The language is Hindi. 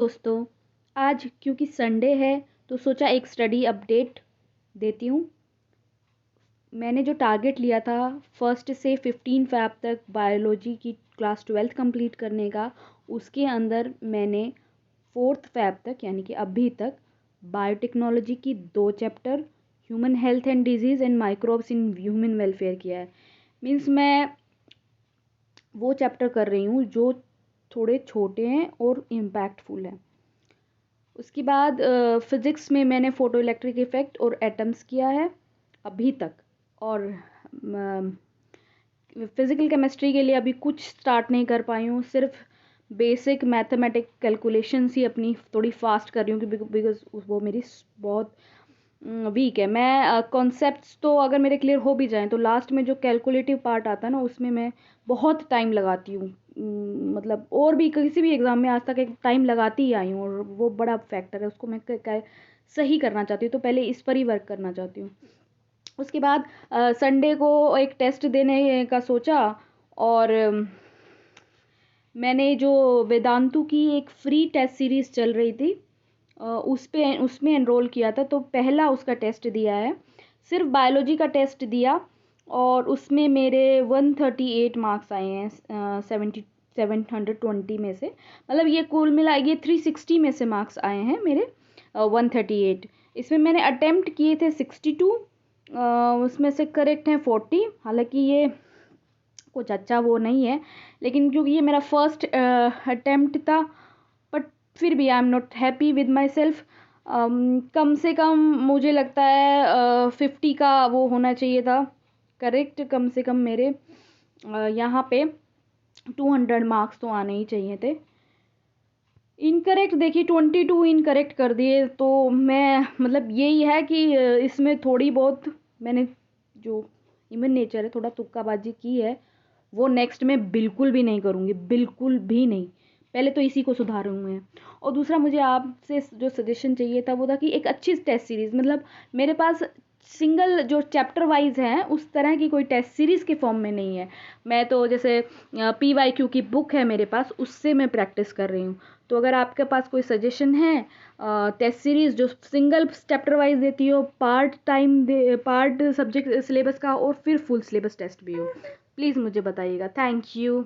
दोस्तों, आज क्योंकि संडे है तो सोचा एक स्टडी अपडेट देती हूँ। मैंने जो टारगेट लिया था 1 से 15 फ़ैब तक बायोलॉजी की क्लास 12th कंप्लीट करने का, उसके अंदर मैंने 4th फ़ैब तक यानी कि अभी तक बायोटेक्नोलॉजी की 2 chapter, human health and disease and microbes in human welfare किया है। मीन्स मैं वो चैप्टर कर रही हूँ जो थोड़े छोटे हैं और इम्पैक्टफुल हैं। उसके बाद फ़िज़िक्स में मैंने फ़ोटो इलेक्ट्रिक इफ़ेक्ट और एटम्स किया है अभी तक। और फ़िज़िकल केमिस्ट्री के लिए अभी कुछ स्टार्ट नहीं कर पाई हूँ, सिर्फ बेसिक मैथमेटिक कैलकुलेशंस ही अपनी थोड़ी फास्ट कर रही हूँ बिकॉज वो मेरी बहुत वीक है। मैं कॉन्सेप्ट्स तो अगर मेरे क्लियर हो भी जाएं तो लास्ट में जो कैलकुलेटिव पार्ट आता है ना, उसमें मैं बहुत टाइम लगाती हूँ। मतलब और भी किसी भी एग्ज़ाम में आज तक एक टाइम लगाती ही आई हूँ और वो बड़ा फैक्टर है, उसको मैं सही करना चाहती हूँ, तो पहले इस पर ही वर्क करना चाहती हूँ। उसके बाद संडे को एक टेस्ट देने का सोचा और मैंने जो वेदांतु की एक फ्री टेस्ट सीरीज़ चल रही थी उसमें एनरोल किया था, तो पहला उसका टेस्ट दिया है। सिर्फ बायोलॉजी का टेस्ट दिया और उसमें मेरे 138 मार्क्स आए हैं 720 में से। मतलब ये कुल मिला ये 360 में से मार्क्स आए हैं मेरे 138। इसमें मैंने अटेम्प्ट किए थे 62, उसमें से करेक्ट हैं 40। हालांकि ये कुछ अच्छा वो नहीं है, लेकिन क्योंकि ये मेरा फर्स्ट अटेम्प्ट था, बट फिर भी I am not happy with myself. कम से कम मुझे लगता है 50 का वो होना चाहिए था करेक्ट। कम से कम मेरे यहाँ पे 200 मार्क्स तो आने ही चाहिए थे। इनकरेक्ट देखिए 22 इनकरेक्ट कर दिए, तो मैं मतलब यही है कि इसमें थोड़ी बहुत मैंने जो ह्यूमन नेचर है, थोड़ा तुक्काबाजी की है, वो नेक्स्ट में बिल्कुल भी नहीं करूँगी, बिल्कुल भी नहीं। पहले तो इसी को सुधारूँगी। और दूसरा मुझे आपसे जो सजेशन चाहिए था वो था कि एक अच्छी टेस्ट सीरीज़, मतलब मेरे पास सिंगल जो चैप्टर वाइज हैं उस तरह की कोई टेस्ट सीरीज़ के फॉर्म में नहीं है। मैं तो जैसे PYQ की बुक है मेरे पास, उससे मैं प्रैक्टिस कर रही हूँ। तो अगर आपके पास कोई सजेशन है टेस्ट सीरीज़ जो सिंगल चैप्टर वाइज देती हो, पार्ट सब्जेक्ट सिलेबस का और फिर फुल सिलेबस टेस्ट भी हो, प्लीज़ मुझे बताइएगा। Thank you.